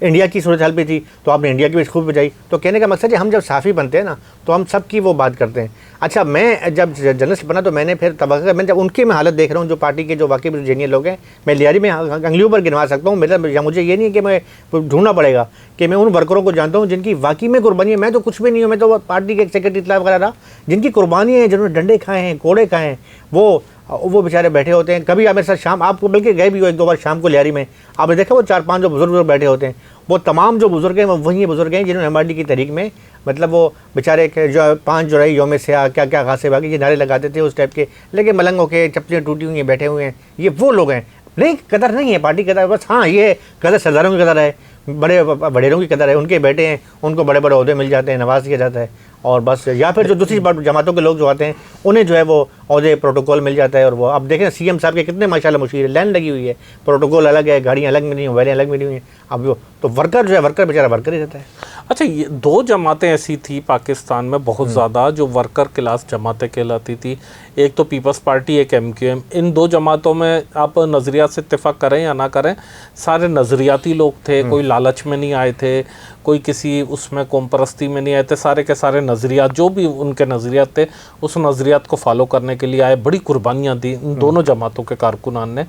इंडिया की सूरत हाल भी थी तो आपने इंडिया की भी खूब बजाई। तो कहने का मकसद है हम जब साफ़ी बनते हैं ना तो हम सब की वो बात करते हैं। अच्छा मैं जब जर्नलिस्ट बना तो मैंने फिर तबका मैं जब उनकी मैं हालत देख रहा हूँ जो पार्टी के जो वाकई जेनियल लोग हैं, मैं लियारी में अंगलियों पर गिनवा सकता हूँ। मेरा मुझे ये नहीं है कि मैं ढूंढना पड़ेगा कि मैं उन वर्करों को जानता हूँ जिनकी वाकई में कुर्बानी है। मैं तो कुछ भी नहीं हूँ, मैं तो पार्टी के एक सेक्रेटरी इत्तलात वगैरह रहा, जिनकी कुर्बानी है, जिन्होंने डंडे खाए हैं, कोड़े खाए हैं, वो बेचारे बैठे होते हैं। कभी आप मेरे साथ शाम आपको बल्कि गए भी हो 1-2 बार शाम को लियारी में, आपने देखा वो 4-5 जो बुजुर्ग बैठे होते हैं, वो तमाम जो बुजुर्ग हैं वो वही बुजुर्ग हैं जिन्होंने MRD की तहरीक में मतलब वो बेचारे जो 5 जुलाई योम से क्या क्या खासे बाकी ये नारे लगाते थे उस टाइप के, लेकिन मलंग होके चप्पलें टूटी हुई हैं बैठे हुए हैं, ये वो लोग हैं। नहीं कदर नहीं है पार्टी कदर, बस हाँ ये कदर सरदारों की कदर है, बड़े बड़ेरों की कदर है, उनके बेटे हैं उनको बड़े बड़े ओहदे मिल जाते हैं, नवाज किया जाता है, और बस, या फिर जो दूसरी जमातों के लोग जो आते हैं उन्हें जो है वो औहदे प्रोटोकॉल मिल जाता है। और वो अब देखें सीएम साहब के कितने माशाल्लाह मुशीर, लाइन लगी हुई है, प्रोटोकॉल अलग है, गाड़ियाँ अलग मिली हुई, वैलें अलग मिली हुई हैं। अब वो तो वर्कर जो है, वर्कर बेचारा वर्कर ही रहता है। अच्छा, ये 2 जमातें ऐसी थी पाकिस्तान में बहुत ज़्यादा जो वर्कर क्लास जमातें कहलाती थी, एक तो पीपल्स पार्टी, एक MQM। इन 2 जमातों में आप नज़रियात से इत्तेफाक करें या ना करें, सारे नज़रियाती लोग थे, कोई लालच में नहीं आए थे, कोई किसी उसमें कौम परस्ती में नहीं आए थे, सारे के सारे नज़रियात जो भी उनके नज़रियात थे उस नज़रियात को फॉलो करने के लिए आए। बड़ी कुर्बानियाँ दी इन दोनों जमातों के कारकुनान ने।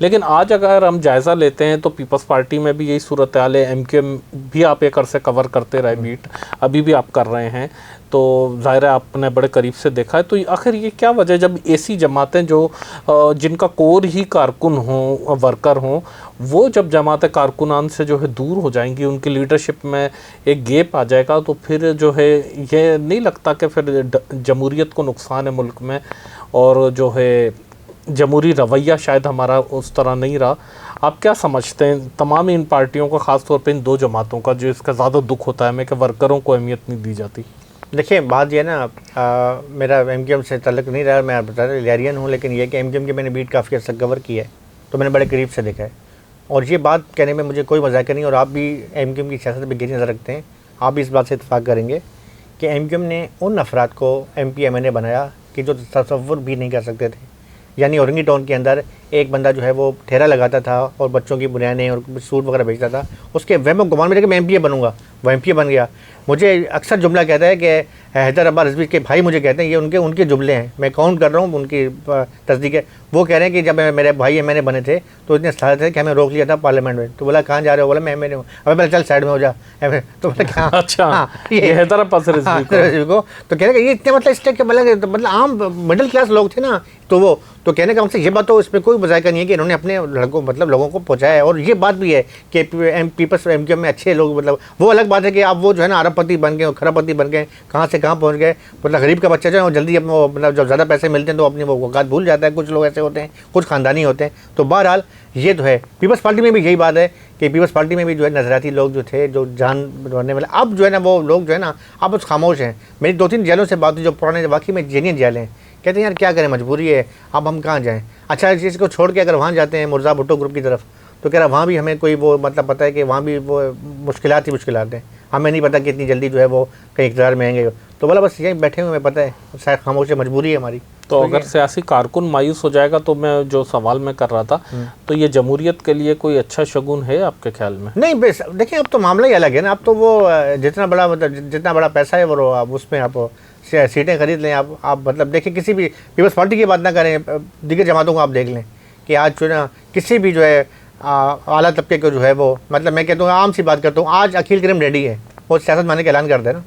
लेकिन आज अगर हम जायज़ा लेते हैं तो पीपल्स पार्टी में भी यही सूरत हाल है, MQM भी आप एक अरसे कवर करते रहे बीट, अभी भी आप कर रहे हैं, तो ज़ाहिर है आपने बड़े करीब से देखा है। तो आखिर ये क्या वजह, जब ऐसी जमातें जो जिनका कोर ही कारकुन हों, वर्कर हों, वो जब जमात कारकुनान से जो है दूर हो जाएंगी, उनकी लीडरशिप में एक गैप आ जाएगा, तो फिर जो है ये नहीं लगता कि फिर जमहूरियत को नुकसान है मुल्क में, और जो है जमहूरी रवैया शायद हमारा उस तरह नहीं रहा। आप क्या समझते हैं तमाम इन पार्टियों का, ख़ास तौर पे इन 2 जमातों का, जो इसका ज़्यादा दुख होता है हमें कि वर्करों को अहमियत नहीं दी जाती? देखिए बात ये ना, मेरा MQM से ताल्लुक़ नहीं रहा, मैं बता रहा लियारियन हूँ, लेकिन ये कि MQM की मैंने बीट काफ़ी हद तक कवर की है, तो मैंने बड़े करीब से देखा है। और ये बात कहने में मुझे कोई मजाक नहीं, और आप भी MQM की सियासत पर गहरी नज़र रखते हैं, आप भी इस बात से इत्तेफाक करेंगे कि MQM ने उन अफराद को MP MNA बनाया कि जो तसव्वुर भी नहीं कर सकते थे। यानी औरंगी टाउन के अंदर एक बंदा जो है वो ठेला लगाता था और बच्चों की बुनियादें और सूट वगैरह बेचता था, उसके वहम गुमान में कि मैं MPA बनूंगा, वो MPA बन गया। मुझे अक्सर जुमला कहता है कि हैदर अब्बास रिजवी के भाई मुझे कहते हैं, ये उनके जुमले हैं, मैं काउंट कर रहा हूँ, उनकी तस्दीक है। वो कह रहे हैं कि जब मेरे भाई MNA बने थे तो इतने सारे थे कि हमें रोक लिया था पार्लियामेंट में। तो बोला कहाँ जा रहे हो? बोला मैं MNA हूँ। अबे पहले चल साइड में हो जा। तो बोला क्या? अच्छा, ये हैदर अब्बास रिजवी को तो कहने का ये इतने मतलब इस टाइप के मतलब आम मिडिल क्लास लोग थे ना, तो कहने का मतलब ये बात, तो इसमें कोई मजाक नहीं है कि इन्होंने अपने लड़कों लोगों को पहुँचाया है। और ये बात भी है कि पीपल्स MQM में अच्छे लोग, मतलब वो अलग बात है कि आप वो जो है ना अरबपति बन गए, खरबपति बन गए, कहाँ से कहाँ पहुँच गए। मतलब गरीब का बच्चा जो है वो जल्दी अपने मतलब जब ज़्यादा पैसे मिलते हैं तो अपनी वो औकात भूल जाता है। कुछ लोग ऐसे होते हैं, कुछ ख़ानदानी होते हैं। तो बहरहाल ये तो है, पीपल्स पार्टी में भी यही बात है कि पीपल्स पार्टी में भी जो है नजराती लोग जो थे, जो जान बनने वाले, अब जो है ना वो लोग जो है ना अब उस खामोश हैं। मेरी 2-3 जेलों से बात हुई जो पुराने वाकई में जेन्युइन जेल हैं, कहते हैं यार क्या करें, मजबूरी है, अब हम कहाँ जाएँ। अच्छा, इस चीज़ को छोड़ के अगर वहाँ जाते हैं मुर्जा भुट्टो ग्रुप की तरफ, तो कह रहा वहाँ भी हमें कोई वो मतलब पता है कि वहाँ भी वो मुश्किलात ही मुश्किलात हैं, हमें नहीं पता कि इतनी जल्दी जो है वो कहीं इक़्तिदार में आएंगे। तो बोला बस यहीं बैठे हुए, हमें पता है, शायद खामोश है, मजबूरी है हमारी। तो अगर सियासी कारकुन मायूस हो जाएगा, तो मैं जो सवाल मैं कर रहा था, तो ये जमहूरियत के लिए कोई अच्छा शगुन है आपके ख्याल में? नहीं बेस, देखिए अब तो मामला ही अलग है ना। अब तो वो जितना बड़ा मतलब जितना बड़ा पैसा है वो आप उसमें आप सीटें खरीद लें। आप मतलब देखिए किसी भी पीपल्स पार्टी की बात ना करें, दीगर जमातों को आप देख लें कि आज जो है ना किसी भी जो है आला तबके को जो है वो, मतलब मैं कहता हूँ आम सी बात करता हूँ, आज अखिल करीम रेड्डी है, वो सियासत मानने का ऐलान करते हैं ना,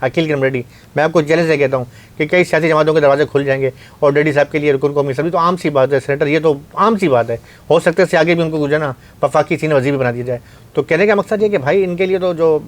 अखिल करीम रेड्डी। मैं आपको चैलेंज से कहता हूँ कि कई सियासी जमातों के दरवाजे खुल जाएंगे और रेड्डी साहब के लिए रुकन कौमी असम्बली तो आम सी बात है, सेनेटर, ये तो आम सी बात है। हो सकता है इससे आगे भी उनको गुजर ना वफाकी सीनियर वज़ीर भी बना दिया जाए। तो कहने का मकसद ये कि भाई इनके लिए तो जो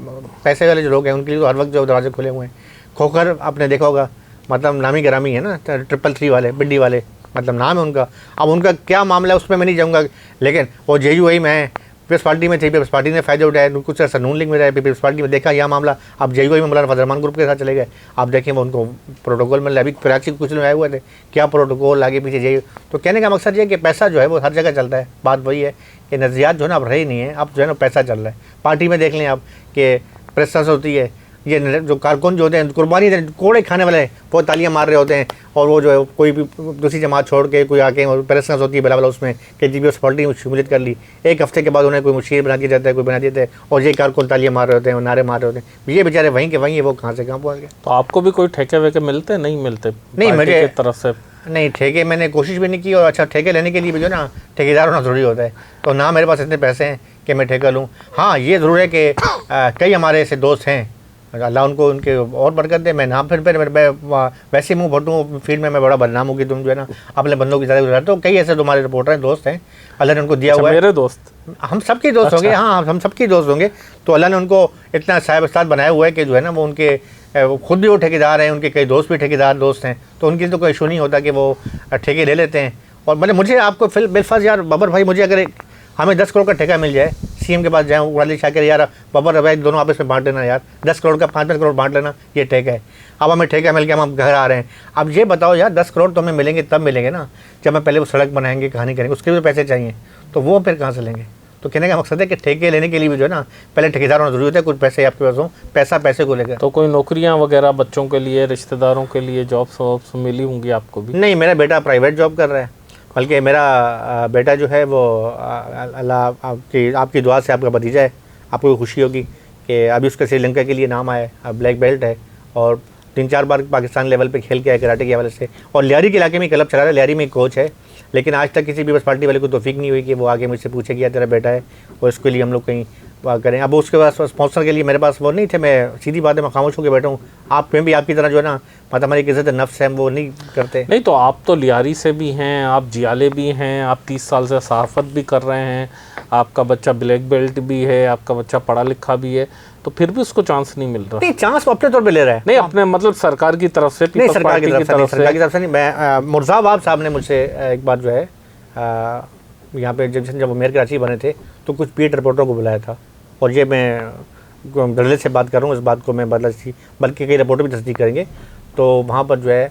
पैसे वाले जो लोग हैं उनके लिए तो हर वक्त जो दरवाजे खुले हुए हैं। खोखर आपने देखा होगा, मतलब नामी गिरामी है ना, 333 वाले, बिड्डी वाले, मतलब नाम है उनका। अब उनका क्या मामला है उसमें मैं नहीं जाऊँगा, लेकिन वो JUI में है, पीपल्स पार्टी में थी, पीपल्स पार्टी ने फ़ायदे उठाए, कुछ ऐसा नून लीग में रहे, पीपल्स पार्टी में देखा यह मामला। अब JUI में मौलाना फजल रहमान ग्रुप के साथ चले गए। आप देखें वो उनको प्रोटोकॉल में अभी कराची कुछ लोग आए हुए थे, क्या प्रोटोकॉल आगे पीछे JUI। तो कहने का मकसद ये है कि पैसा जो है वो हर जगह चलता है। बात वही है कि नज़रियात जो है ना अब रही नहीं है, अब जो है ना पैसा चल रहा है। पार्टी में देख लें आप कि प्रेस होती है, ये जो कारकुन जो होते हैं कुर्बानी कोड़े खाने वाले वो तालियां मार रहे होते हैं, और वो जो है कोई भी दूसरी जमात छोड़ के कोई आके प्रेस होती है बला उसमें कि जी उस पार्टी में शमूलियत कर ली, एक हफ्ते के बाद उन्हें कोई मुशीर बना दिया जाता है, कोई बना देते हैं, और ये कारकुन तालियां मार रहे होते हैं, नारे मार रहे होते हैं। ये बेचारे वहीं के वहीं है, वो कहाँ से कहाँ पहुँच गए। तो आपको भी कोई ठेके वेके मिलते? नहीं मिलते? नहीं, मुझे तरफ से नहीं, ठेके मैंने कोशिश भी नहीं की। और अच्छा, ठेके लेने के लिए भी जो ना ठेकेदार होना ज़रूरी होता है, तो ना मेरे पास इतने पैसे हैं कि मैं ठेका लूँ। हाँ, ये ज़रूर है कि कई हमारे ऐसे दोस्त हैं, अल्लाह उनको उनके और बरकत दे। मैं नाम फिर वैसे मुँह भटूँ फील्ड में मैं बड़ा बदनाम हूँ कि तुम जो है ना अपने बंदों की तरह गुजराते हो। कई ऐसे तुम्हारे रिपोर्टर हैं, दोस्त हैं, अल्लाह ने उनको दिया हुआ है। मेरे दोस्त, हम सबके दोस्त होंगे। हाँ, हम सबके दोस्त होंगे। तो अल्लाह ने उनको इतना साहिब उस्ताद बनाया हुआ है कि जो है ना वो उनके खुद भी वो ठेकेदार हैं, उनके कई दोस्त भी ठेकेदार दोस्त हैं, तो उनके लिए तो कोई इशू नहीं होता कि वो ठेके ले लेते हैं। और मतलब मुझे आपको बिलफाज यार बाबर भाई, मुझे अगर हमें 10 करोड़ का ठेका मिल जाए, सीएम के पास जाए, उड़ा शाह के यार बाबा रवाई दोनों आपस में बांट लेना यार, 10 करोड़ का 5-5 करोड़ बांट लेना, ये ठेका है। अब हमें ठेका मिल गया, हम घर आ रहे हैं। अब ये बताओ यार 10 करोड़ तो हमें मिलेंगे तब मिलेंगे ना जब हम पहले वो सड़क बनाएंगे, कहानी करेंगे, उसके भी पैसे चाहिए, तो वो फिर कहाँ से लेंगे। तो कहने का मकसद है कि ठेके लेने के लिए भी जो है ना पहले ठेकेदार होना जरूरी होता है, कुछ पैसे आपके पास हो, पैसा पैसे को लेकर। तो कोई नौकरियां वगैरह बच्चों के लिए, रिश्तेदारों के लिए जॉब्स वॉब्स मिली होंगी आपको भी? नहीं, मेरा बेटा प्राइवेट जॉब कर रहा है, बल्कि मेरा बेटा जो है वो अल्लाह आपकी दुआ से आपका भतीजा है, आपको खुशी होगी कि अभी उसका श्रीलंका के लिए नाम आया है, ब्लैक बेल्ट है और 3-4 बार पाकिस्तान लेवल पे खेल के आया कराटे के हवाले से, और लियारी के इलाके में क्लब चला रहा है, लियारी में एक कोच है। लेकिन आज तक किसी पीपल्स पार्टी वाले को तौफीक नहीं हुई कि वो आगे मुझसे पूछे कि यार तेरा बेटा है और इसके लिए हम लोग कहीं करें। अब उसके पास स्पॉन्सर के लिए मेरे पास वो नहीं थे, मैं सीधी बात है मैं खामोश होकर बैठा हूँ। आप में भी आपकी तरह जो है ना हमारी इज़्ज़त नफ्स है वो नहीं करते। नहीं तो आप तो लियारी से भी हैं, आप जियाले भी हैं, आप 30 साल से सहाफ़त भी कर रहे हैं, आपका बच्चा ब्लैक बेल्ट भी है, आपका बच्चा पढ़ा लिखा भी है, तो फिर भी उसको चांस नहीं मिल रहा। नहीं, चांस अपने तौर पे ले रहा है। नहीं, अपने मतलब सरकार की तरफ से, नहीं, सरकार की तरफ से नहीं। मैं मुर्जाबाद साहब ने मुझसे एक बार जो है यहाँ पे जब मेयर कराची बने थे तो कुछ पीट रिपोर्टरों को बुलाया था, और ये मैं दर्जे से बात कर रहा हूँ, इस बात को मैं बल्कि कई रिपोर्टर भी तस्दीक करेंगे। तो वहाँ पर जो है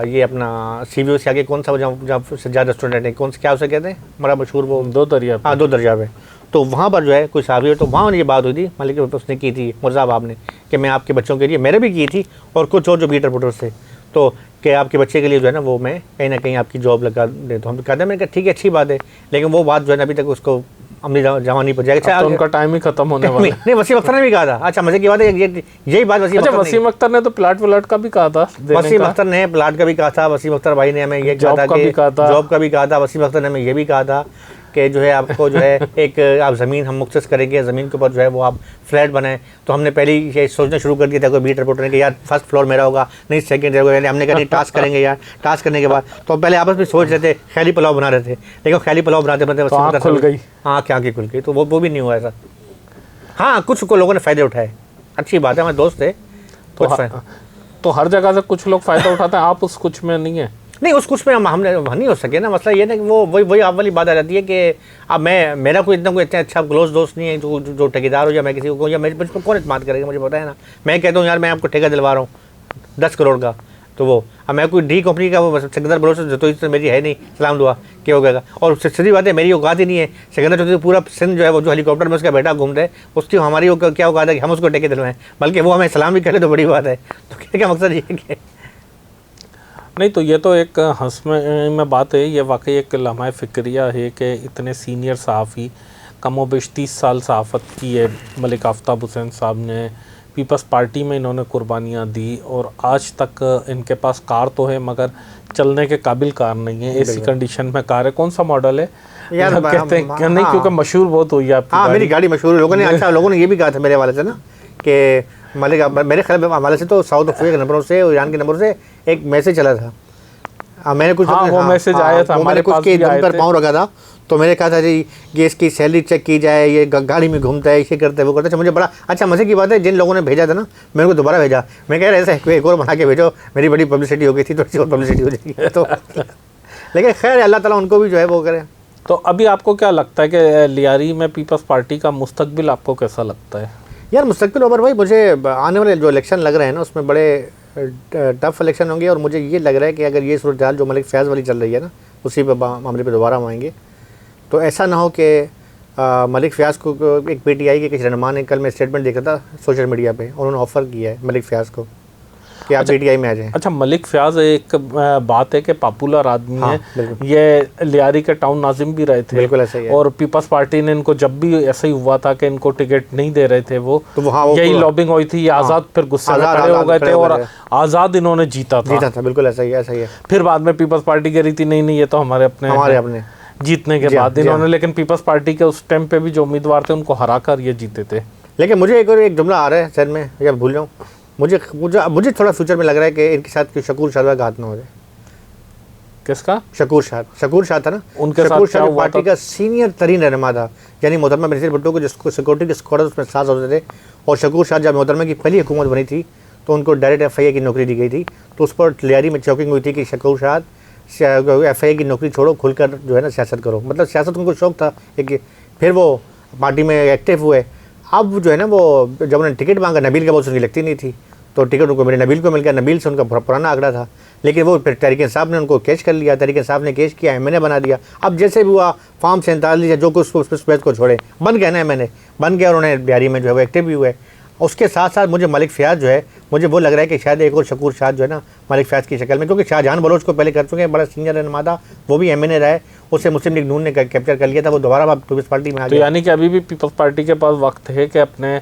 ये अपना CBO से आगे कौन सा जहाँ सज्जाद रेस्टोरेंट है, कौन सा क्या उसे कहते हैं बड़ा मशहूर, वो 2 दरिया। हाँ 2 दरिया पे। तो वहाँ पर जो है कोई साहब है, तो वहाँ ये बात हुई थी, मालिक उसने की थी मुर्जाबाब ने कि मैं आपके बच्चों के लिए, मैंने भी की थी और कुछ और जो बीट रिपोर्टर्स थे, तो कि आपके बच्चे के लिए जो है ना वो मैं कहीं ना कहीं आपकी जॉब लगा दे। तो हम कहते हैं, मैंने कहा ठीक है अच्छी बात है, लेकिन वो बात जो है ना अभी तक उसको अमली जवानी पर जाएगा। तो उनका टाइम ही खत्म होने वाला है। नहीं, वसीम अख्तर ने भी कहा था। अच्छा मजे की बात है यही बात वसीम अख्तर ने तो प्लाट का भी कहा था, वसीम अख्तर ने प्लाट का भी कहा था, वसीम अख्तर भाई ने हमें ये कहा था कि जॉब का भी कहा था, वसीम अख्तर ने हमें ये भी कहा था कि जो है आपको जो है एक आप ज़मीन हम मुख्तस करेंगे, ज़मीन के ऊपर जो है वो आप फ्लैट बनाएं। तो हमने पहले ही ये सोचना शुरू कर दिया था कोई बीट रिपोर्टर ने कि यार फर्स्ट फ्लोर मेरा होगा, नहीं सेकंड होगा, यानी हमने कहा नहीं टास्क करेंगे यार। टास्क करने के बाद तो पहले आपस में सोच रहे थे, ख्याली पुलाव बना रहे थे, लेकिन ख्याली पुलाव बनाते बनाते आँख खुल गई। हाँ क्या आँखें खुल गई, तो वो भी नहीं हुआ ऐसा। हाँ कुछ को लोगों ने फ़ायदे उठाए, अच्छी बात है, हमारे दोस्त थे। तो हर जगह से कुछ लोग फ़ायदा उठाते हैं, आप उस कुछ में नहीं है। नहीं, उस कुछ में हमने नहीं हो सके ना। मसला ये ना कि वो वही आप वाली बात आ जाती है कि अब मेरा कोई इतना अच्छा क्लोज दोस्त नहीं है जो ठेकेदार हो, या मैं किसी को या मुझ पर कौन इत्मीनान करेगा, मुझे पता है ना। मैं कहता हूँ यार मैं आपको ठेका दिलवा रहा हूँ 10 करोड़ का, तो वो अब मैं कोई डी कंपनी का वो सिकंदर भरोसे तो इस मेरी है नहीं, सलाम दुआ क्या हो गया। और सीधी बात है मेरी औकात ही नहीं है। सिकंदर चौधरी पूरा सिंध जो है वो जो हेलीकॉप्टर में उसका बेटा घूमता है, उसकी हमारी क्या औकात है कि हम उसको ठेके दिलवाएं, बल्कि वो हमें सलाम भी करे तो बड़ी बात है। तो क्या मकसद ये है? नहीं तो ये तो एक हंस में बात है, ये वाकई एक लम्हा फ़िक्रिया है कि इतने सीनियर सहाफ़ी कमोबेश 30 साल सहाफ़त की है। मलिक आफ्ताब हुसैन साहब ने पीपल्स पार्टी में इन्होंने कुर्बानियाँ दी, और आज तक इनके पास कार तो है मगर चलने के काबिल कार नहीं है, ऐसी कंडीशन में कार है। कौन सा मॉडल है यार? कहते हैं नहीं, क्योंकि मशहूर बहुत हुई है आपकी। हाँ मेरी गाड़ी मशहूर है, लोगों ने अच्छा लोगों ने ये भी कहा था मेरे वाले से ना कि मलिक, मेरे ख्याल में हमारे से तो साउथ अफ्रीका के नंबरों से और ईरान के नंबर से एक मैसेज चला था। मैंने कुछ वो मैसेज आया था हमारे पास भी आए थे। पाँव रखा था, तो मैंने कहा था जी ये इसकी सैलरी चेक की जाए, ये गाड़ी में घूमता है, ये करता है वो करता है। मुझे बड़ा अच्छा मज़े की बात है, जिन लोगों ने भेजा था ना मेरे को दोबारा भेजा, मैं कह रहा ऐसा एक और बना के भेजो, मेरी बड़ी पब्लिसिटी हो गई थी, थोड़ी सी और पब्लिसिटी हो जाएगी। तो लेकिन खैर अल्लाह ताला उनको भी जो है वो करे। तो अभी आपको क्या लगता है कि लियारी में पीपल्स पार्टी का मुस्तकबिल आपको कैसा लगता है? यार मुस्तकबिल ओवर भाई, मुझे आने वाले जो इलेक्शन लग रहे हैं ना उसमें बड़े टफ इलेक्शन होंगे, और मुझे ये लग रहा है कि अगर ये सूरत हाल जो मलिक फयाज़ वाली चल रही है ना उसी पे मामले पे दोबारा हम आएंगे, तो ऐसा ना हो कि मलिक फयाज़ को एक PTI के किसी रहनुमा ने, कल मैं स्टेटमेंट देखा था सोशल मीडिया पे, उन्होंने ऑफ़र किया है मलिक फयाज़ को कि आप PTI में आ जाएं। अच्छा, मलिक फयाज़ एक बात है कि पॉपुलर आदमी है, ये लियारी के टाउन नाजिम भी रहे थे, बिल्कुल ऐसा ही है। और पीपल्स पार्टी ने इनको जब भी ऐसा ही हुआ था कि इनको टिकट नहीं दे रहे थे वो, तो यही लॉबिंग हुई थी, आज़ाद फिर गुस्से में खड़े हो गए थे और आज़ाद इन्होंने जीता था। बिल्कुल ऐसा ही है। फिर बाद में पीपल्स पार्टी कह रही थी नहीं ये तो हमारे अपने जीतने के बाद इन्होंने, लेकिन पीपल्स पार्टी के उस टाइम पे भी जो उम्मीदवार थे उनको हरा कर ये जीते थे। लेकिन मुझे एक जुमला आ रहा है सर में, या भूल जाऊँ, मुझे थोड़ा फ्यूचर में लग रहा है कि इनके साथ शकूर शाह का हाथ ना हो जाए। किसका? शकूर शाह था ना, उनके शकूर साथ शाह पार्टी का सीनियर तरीन रहनुमा था, यानी मोहतरमा बेनज़ीर भुट्टो को जिसको सिक्योरिटी के स्क्वाड उसमें साथ होते थे, और शकूर शाह जब मोहतरमा की पहली हुकूमत बनी थी तो उनको डायरेक्ट FIA की नौकरी दी गई थी, तो उस पर लियारी में चौकिंग हुई थी कि शकूर शाह FIA की नौकरी छोड़ो, खुलकर जो है ना सियासत करो। मतलब सियासत उनको शौक था एक। फिर वो पार्टी में एक्टिव हुए। अब जो है ना वो जब उन्होंने टिकट मांगा, नबील का बहुत उनकी लगती नहीं थी, तो टिकट उनको मेरे नबील को मिल गया। नबील से उनका पुराना आंकड़ा था, लेकिन वो फिर तहरीक इंसाफ ने उनको कैच कर लिया। तहरीक इंसाफ ने कैच किया, MNA बना दिया। अब जैसे भी हुआ फॉर्म 47 या जो कुछ उस पेज को छोड़े, बन गया ना MNA, बन गया और उन्हें बिहारी में जो है वो एक्टिव भी हुए। उसके साथ साथ मुझे मलिक फ़याज़ जो है, मुझे वो लग रहा है कि शायद एक और शकूर शाह जो है ना मलिक फ़याज़ की शक्ल में, क्योंकि शाहजहां बलोच को पहले कर चुके हैं, बड़ा सीनियर रहनुमा था, वो भी MNA रहा है, उसे मुस्लिम लीग नून ने कैप्चर कर लिया था, वो दोबारा पीपल्स पार्टी में आ गया। तो यानी कि अभी भी पीपल्स पार्टी के पास वक्त है कि अपने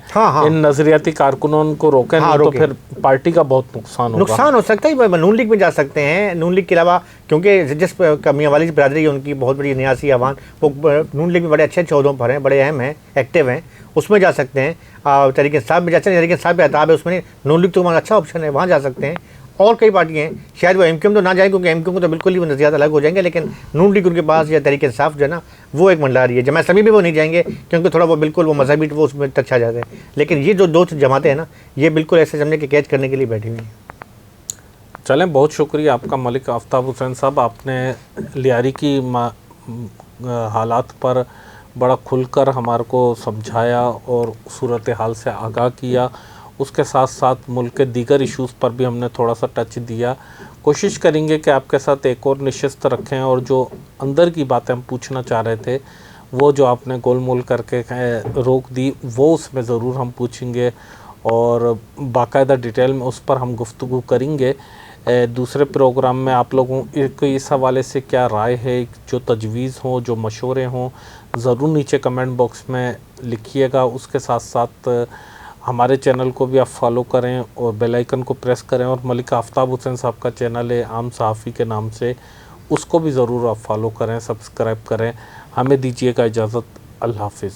इन नजरियाती कारकुनों को रोकें, नहीं तो फिर पार्टी का बहुत नुकसान हो सकता है। नून लीग में जा सकते हैं, नून लीग के अलावा, क्योंकि जिस मियां वाली बिरादरी है उनकी बहुत बड़ी नियासी आवाम, वो नून लीग में बड़े अच्छे ओहदों पर हैं, बड़े अहम हैं, एक्टिव हैं, उसमें जा सकते हैं। तहरीक इंसाफ में जा सकते हैं, तहरीक इंसाफ पे अताब है, उसमें नून लीग तो हमारा अच्छा ऑप्शन है, वहाँ जा सकते हैं। और कई पार्टियाँ हैं, शायद वो MQM तो ना जाए, क्योंकि MQM को तो बिल्कुल ही नज़रियात अलग हो जाएंगे, लेकिन नून लीग उनके पास या तहरीक इंसाफ जो है ना वो एक मंडला रही है। जमात इस्लामी भी वो नहीं जाएंगे, क्योंकि थोड़ा वो बिल्कुल वो मजहबी वो उसमें टच आ जाते हैं। लेकिन ये जो दो जमातें हैं ना, ये बिल्कुल ऐसे समझे कि कैच करने के लिए बैठी हुई हैं। चलें, बहुत शुक्रिया आपका मलिक आफ्ताब हुसैन साहब, आपने लियारी की हालात पर बड़ा खुलकर हमारे को समझाया और सूरत हाल से आगाह किया। उसके साथ साथ मुल्क के दीगर इश्यूज़ पर भी हमने थोड़ा सा टच दिया। कोशिश करेंगे कि आपके साथ एक और नशिस्त रखें और जो अंदर की बातें हम पूछना चाह रहे थे, वो जो आपने गोल मोल करके रोक दी, वो उसमें ज़रूर हम पूछेंगे और बाकायदा डिटेल में उस पर हम गुफ्तगू करेंगे। दूसरे प्रोग्राम में आप लोगों को इस हवाले से क्या राय है, जो तजवीज़ हों, जो मशवरे हों, ज़रूर नीचे कमेंट बॉक्स में लिखिएगा। उसके साथ साथ हमारे चैनल को भी आप फॉलो करें और बेल आइकन को प्रेस करें, और मलिक आफ्ताब हुसैन साहब का चैनल है आम सहाफ़ी के नाम से, उसको भी ज़रूर आप फॉलो करें, सब्सक्राइब करें। हमें दीजिएगा इजाज़त। अल्लाह हाफ़िज़।